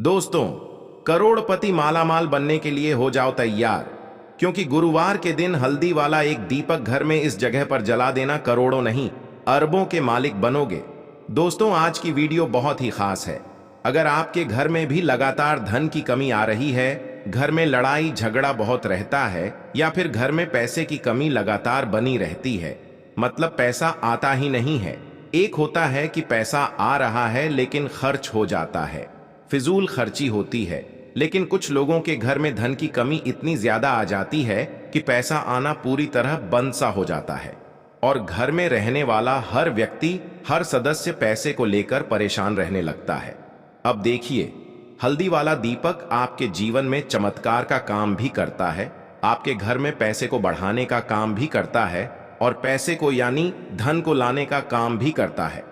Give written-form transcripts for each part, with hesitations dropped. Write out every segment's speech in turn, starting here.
दोस्तों, करोड़पति मालामाल बनने के लिए हो जाओ तैयार, क्योंकि गुरुवार के दिन हल्दी वाला एक दीपक घर में इस जगह पर जला देना करोड़ों नहीं अरबों के मालिक बनोगे। दोस्तों, आज की वीडियो बहुत ही खास है। अगर आपके घर में भी लगातार धन की कमी आ रही है, घर में लड़ाई झगड़ा बहुत रहता है, या फिर घर में पैसे की कमी लगातार बनी रहती है, मतलब पैसा आता ही नहीं है। एक होता है कि पैसा आ रहा है लेकिन खर्च हो जाता है, फिजूल खर्ची होती है। लेकिन कुछ लोगों के घर में धन की कमी इतनी ज्यादा आ जाती है कि पैसा आना पूरी तरह बंद सा हो जाता है, और घर में रहने वाला हर व्यक्ति, हर सदस्य पैसे को लेकर परेशान रहने लगता है। अब देखिए, हल्दी वाला दीपक आपके जीवन में चमत्कार का काम भी करता है, आपके घर में पैसे को बढ़ाने का काम भी करता है, और पैसे को यानी धन को लाने का काम भी करता है।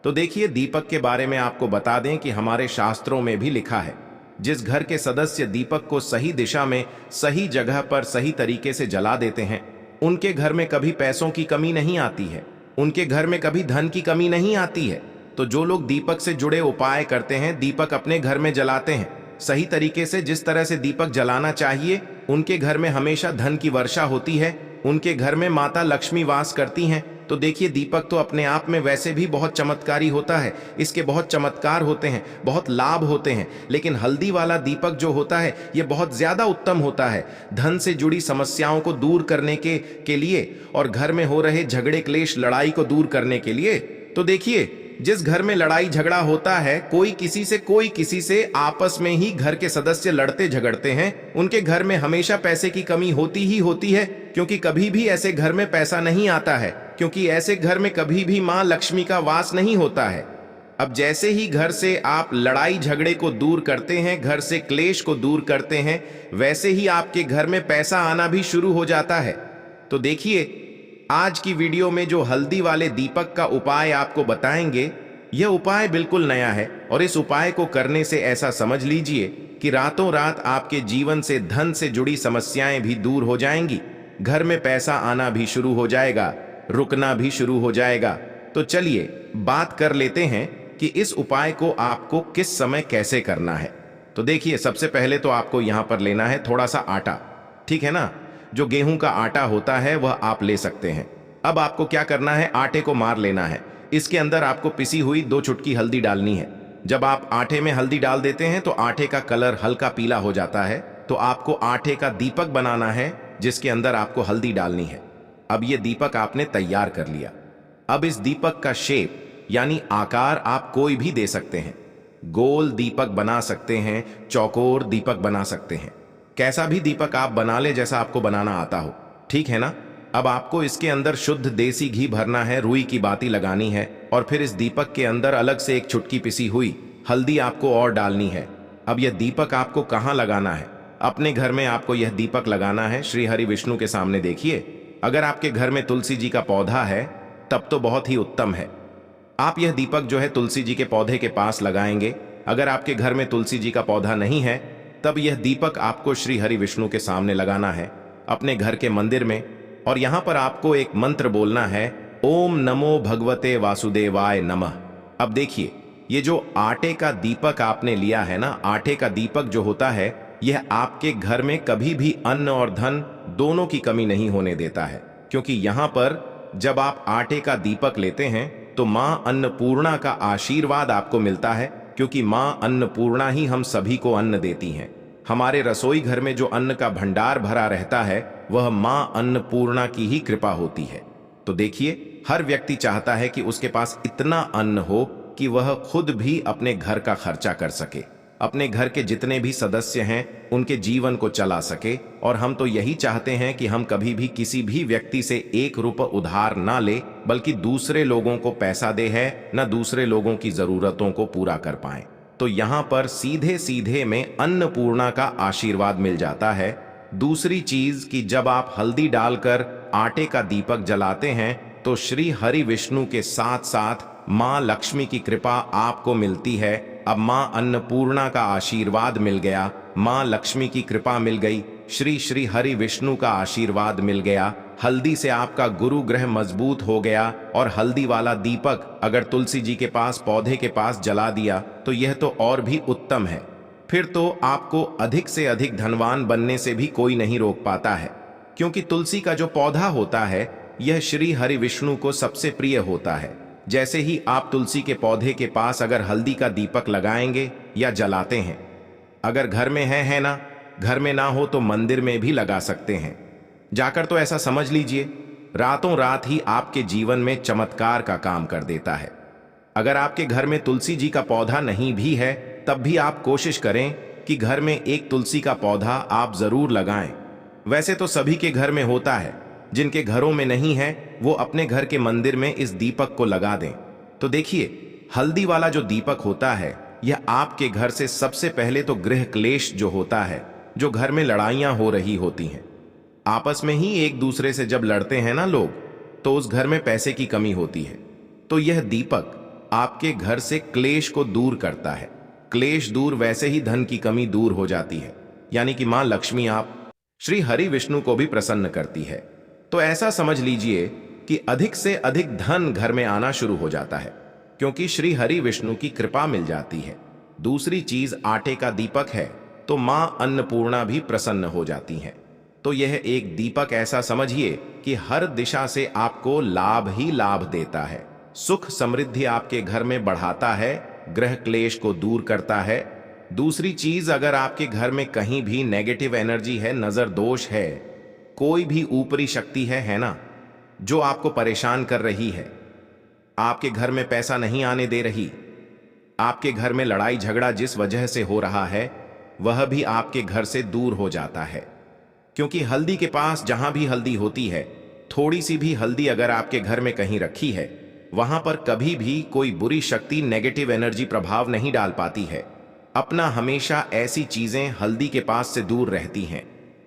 तो देखिए, दीपक के बारे में आपको बता दें कि हमारे शास्त्रों में भी लिखा है, जिस घर के सदस्य दीपक को सही दिशा में, सही जगह पर, सही तरीके से जला देते हैं, उनके घर में कभी पैसों की कमी नहीं आती है, उनके घर में कभी धन की कमी नहीं आती है। तो जो लोग दीपक से जुड़े उपाय करते हैं, दीपक अपने घर में जलाते हैं सही तरीके से, जिस तरह से दीपक जलाना चाहिए, उनके घर में हमेशा धन की वर्षा होती है, उनके घर में माता लक्ष्मी वास करती हैं। तो देखिए, दीपक तो अपने आप में वैसे भी बहुत चमत्कारी होता है, इसके बहुत चमत्कार होते हैं, बहुत लाभ होते हैं। लेकिन हल्दी वाला दीपक जो होता है, ये बहुत ज्यादा उत्तम होता है धन से जुड़ी समस्याओं को दूर करने के लिए, और घर में हो रहे झगड़े क्लेश लड़ाई को दूर करने के लिए। तो देखिए, जिस घर में लड़ाई झगड़ा होता है, कोई किसी से आपस में ही घर के सदस्य लड़ते झगड़ते हैं, उनके घर में हमेशा पैसे की कमी होती ही होती है, क्योंकि कभी भी ऐसे घर में पैसा नहीं आता है, क्योंकि ऐसे घर में कभी भी मां लक्ष्मी का वास नहीं होता है। अब जैसे ही घर से आप लड़ाई झगड़े को दूर करते हैं, घर से क्लेश को दूर करते हैं, वैसे ही आपके घर में पैसा आना भी शुरू हो जाता है। तो देखिए, आज की वीडियो में जो हल्दी वाले दीपक का उपाय आपको बताएंगे, यह उपाय बिल्कुल नया है, और इस उपाय को करने से ऐसा समझ लीजिए कि रातों रात आपके जीवन से धन से जुड़ी समस्याएं भी दूर हो जाएंगी, घर में पैसा आना भी शुरू हो जाएगा, रुकना भी शुरू हो जाएगा। तो चलिए बात कर लेते हैं कि इस उपाय को आपको किस समय कैसे करना है। तो देखिए, सबसे पहले तो आपको यहां पर लेना है थोड़ा सा आटा, ठीक है ना। जो गेहूं का आटा होता है वह आप ले सकते हैं। अब आपको क्या करना है, आटे को मार लेना है, इसके अंदर आपको पिसी हुई 2 चुटकी हल्दी डालनी है। जब आप आटे में हल्दी डाल देते हैं तो आटे का कलर हल्का पीला हो जाता है, तो आपको आटे का दीपक बनाना है, जिसके अंदर आपको हल्दी डालनी है। अब ये दीपक आपने तैयार कर लिया। अब इस दीपक का शेप यानी आकार आप कोई भी दे सकते हैं, गोल दीपक बना सकते हैं, चौकोर दीपक बना सकते हैं, कैसा भी दीपक आप बना ले जैसा आपको बनाना आता हो, ठीक है ना। अब आपको इसके अंदर शुद्ध देसी घी भरना है, रुई की बाती लगानी है, और फिर इस दीपक के अंदर अलग से 1 चुटकी पिसी हुई हल्दी आपको और डालनी है। अब यह दीपक आपको कहाँ लगाना है, अपने घर में आपको यह दीपक लगाना है श्री हरि विष्णु के सामने। देखिए, अगर आपके घर में तुलसी जी का पौधा है तब तो बहुत ही उत्तम है, आप यह दीपक जो है तुलसी जी के पौधे के पास लगाएंगे। अगर आपके घर में तुलसी जी का पौधा नहीं है, तब यह दीपक आपको श्री हरि विष्णु के सामने लगाना है, अपने घर के मंदिर में, और यहां पर आपको एक मंत्र बोलना है, ओम नमो भगवते वासुदेवाय नमः। अब देखिए, ये जो आटे का दीपक आपने लिया है ना, आटे का दीपक जो होता है, यह आपके घर में कभी भी अन्न और धन दोनों की कमी नहीं होने देता है, क्योंकि यहां पर जब आप आटे का दीपक लेते हैं तो मां अन्नपूर्णा का आशीर्वाद आपको मिलता है, क्योंकि मां अन्नपूर्णा ही हम सभी को अन्न देती हैं। हमारे रसोई घर में जो अन्न का भंडार भरा रहता है, वह मां अन्नपूर्णा की ही कृपा होती है। तो देखिए, हर व्यक्ति चाहता है कि उसके पास इतना अन्न हो कि वह खुद भी अपने घर का खर्चा कर सके, अपने घर के जितने भी सदस्य हैं उनके जीवन को चला सके। और हम तो यही चाहते हैं कि हम कभी भी किसी भी व्यक्ति से 1 रुपया उधार ना ले, बल्कि दूसरे लोगों को पैसा दे है ना दूसरे लोगों की जरूरतों को पूरा कर पाए। तो यहाँ पर सीधे सीधे में अन्नपूर्णा का आशीर्वाद मिल जाता है। दूसरी चीज कि जब आप हल्दी डालकर आटे का दीपक जलाते हैं तो श्री हरि विष्णु के साथ साथ मां लक्ष्मी की कृपा आपको मिलती है। अब मां अन्नपूर्णा का आशीर्वाद मिल गया, मां लक्ष्मी की कृपा मिल गई, श्री श्री हरि विष्णु का आशीर्वाद मिल गया। हल्दी से आपका गुरु ग्रह मजबूत हो गया, और हल्दी वाला दीपक अगर तुलसी जी के पास, पौधे के पास जला दिया तो यह तो और भी उत्तम है। फिर तो आपको अधिक से अधिक धनवान बनने से भी कोई नहीं रोक पाता है, क्योंकि तुलसी का जो पौधा होता है यह श्री हरि विष्णु को सबसे प्रिय होता है। जैसे ही आप तुलसी के पौधे के पास अगर हल्दी का दीपक लगाएंगे या जलाते हैं, अगर घर में है ना, घर में ना हो तो मंदिर में भी लगा सकते हैं जाकर, तो ऐसा समझ लीजिए रातों रात ही आपके जीवन में चमत्कार का काम कर देता है। अगर आपके घर में तुलसी जी का पौधा नहीं भी है, तब भी आप कोशिश करें कि घर में एक तुलसी का पौधा आप जरूर लगाएं। वैसे तो सभी के घर में होता है, जिनके घरों में नहीं है वो अपने घर के मंदिर में इस दीपक को लगा दें। तो देखिए, हल्दी वाला जो दीपक होता है यह आपके घर से सबसे पहले तो गृह क्लेश जो होता है, जो घर में लड़ाइयां हो रही होती हैं, आपस में ही एक दूसरे से जब लड़ते हैं ना लोग, तो उस घर में पैसे की कमी होती है। तो यह दीपक आपके घर से क्लेश को दूर करता है। क्लेश दूर, वैसे ही धन की कमी दूर हो जाती है, यानी कि मां लक्ष्मी आप श्री हरि विष्णु को भी प्रसन्न करती है। तो ऐसा समझ लीजिए कि अधिक से अधिक धन घर में आना शुरू हो जाता है, क्योंकि श्री हरि विष्णु की कृपा मिल जाती है। दूसरी चीज आटे का दीपक है, तो मां अन्नपूर्णा भी प्रसन्न हो जाती हैं। तो यह एक दीपक ऐसा समझिए कि हर दिशा से आपको लाभ ही लाभ देता है, सुख समृद्धि आपके घर में बढ़ाता है, ग्रह क्लेश को दूर करता है। दूसरी चीज, अगर आपके घर में कहीं भी नेगेटिव एनर्जी है, नजर दोष है, कोई भी ऊपरी शक्ति है ना, जो आपको परेशान कर रही है, आपके घर में पैसा नहीं आने दे रही, आपके घर में लड़ाई झगड़ा जिस वजह से हो रहा है वह भी आपके घर से दूर हो जाता है। क्योंकि हल्दी के पास जहां भी हल्दी होती है, थोड़ी सी भी हल्दी अगर आपके घर में कहीं रखी है, वहां पर कभी भी कोई बुरी शक्ति नेगेटिव एनर्जी प्रभाव नहीं डाल पाती है। अपना हमेशा ऐसी चीजें हल्दी के पास से दूर रहती हैं।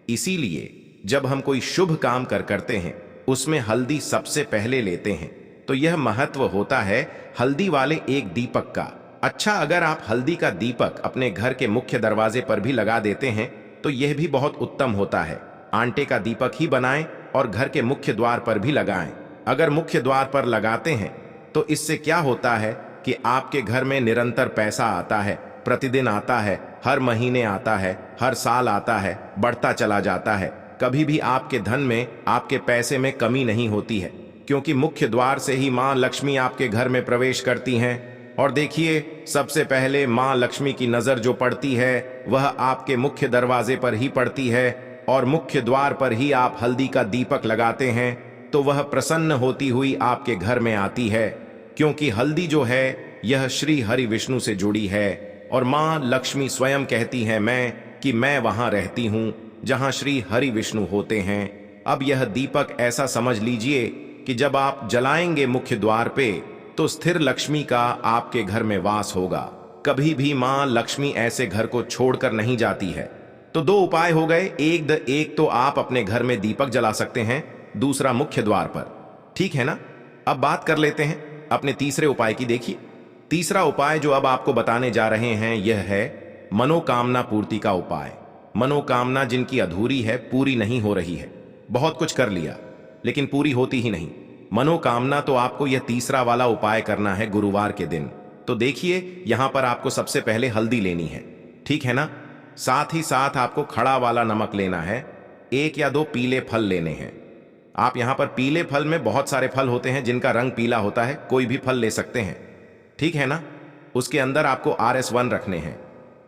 इसीलिए जब हम कोई शुभ काम करते हैं उसमें हल्दी सबसे पहले लेते हैं। तो यह महत्व होता है हल्दी वाले एक दीपक का। अच्छा, अगर आप हल्दी का दीपक अपने घर के मुख्य दरवाजे पर भी लगा देते हैं तो यह भी बहुत उत्तम होता है। आटे का दीपक ही बनाएं और घर के मुख्य द्वार पर भी लगाएं। अगर मुख्य द्वार पर लगाते हैं तो इससे क्या होता है कि आपके घर में निरंतर पैसा आता है, प्रतिदिन आता है, हर महीने आता है, हर साल आता है, बढ़ता चला जाता है। कभी भी आपके धन में, आपके पैसे में कमी नहीं होती है, क्योंकि मुख्य द्वार से ही मां लक्ष्मी आपके घर में प्रवेश करती हैं। और देखिए, सबसे पहले मां लक्ष्मी की नजर जो पड़ती है वह आपके मुख्य दरवाजे पर ही पड़ती है, और मुख्य द्वार पर ही आप हल्दी का दीपक लगाते हैं तो वह प्रसन्न होती हुई आपके घर में आती है। क्योंकि हल्दी जो है यह श्री हरि विष्णु से जुड़ी है, और मां लक्ष्मी स्वयं कहती है कि मैं वहां रहती हूं जहां श्री हरि विष्णु होते हैं। अब यह दीपक ऐसा समझ लीजिए कि जब आप जलाएंगे मुख्य द्वार पे तो स्थिर लक्ष्मी का आपके घर में वास होगा। कभी भी मां लक्ष्मी ऐसे घर को छोड़कर नहीं जाती है। तो दो उपाय हो गए, एक तो आप अपने घर में दीपक जला सकते हैं, दूसरा मुख्य द्वार पर। ठीक है ना? अब बात कर लेते हैं अपने तीसरे उपाय की। देखिए, तीसरा उपाय जो अब आपको बताने जा रहे हैं यह है मनोकामना पूर्ति का उपाय। मनोकामना जिनकी अधूरी है, पूरी नहीं हो रही है, बहुत कुछ कर लिया लेकिन पूरी होती ही नहीं मनोकामना, तो आपको यह तीसरा वाला उपाय करना है गुरुवार के दिन। तो देखिए, यहां पर आपको सबसे पहले हल्दी लेनी है, ठीक है ना? साथ ही साथ आपको खड़ा वाला नमक लेना है, 1 या 2 पीले फल लेने हैं। आप यहां पर पीले फल में बहुत सारे फल होते हैं जिनका रंग पीला होता है, कोई भी फल ले सकते हैं, ठीक है ना? उसके अंदर आपको RS1 रखने हैं।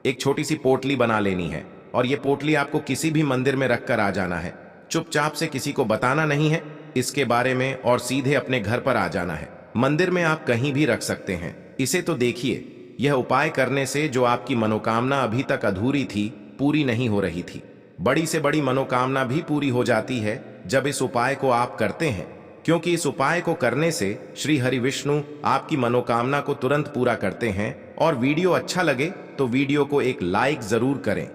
एक छोटी सी पोटली बना लेनी है, और यह पोटली आपको किसी भी मंदिर में रखकर आ जाना है। चुपचाप से, किसी को बताना नहीं है इसके बारे में, और सीधे अपने घर पर आ जाना है। मंदिर में आप कहीं भी रख सकते हैं इसे। तो देखिए, यह उपाय करने से जो आपकी मनोकामना अभी तक अधूरी थी, पूरी नहीं हो रही थी, बड़ी से बड़ी मनोकामना भी पूरी हो जाती है जब इस उपाय को आप करते हैं। क्योंकि इस उपाय को करने से श्री हरि विष्णु आपकी मनोकामना को तुरंत पूरा करते हैं। और वीडियो अच्छा लगे तो वीडियो को एक लाइक जरूर करें।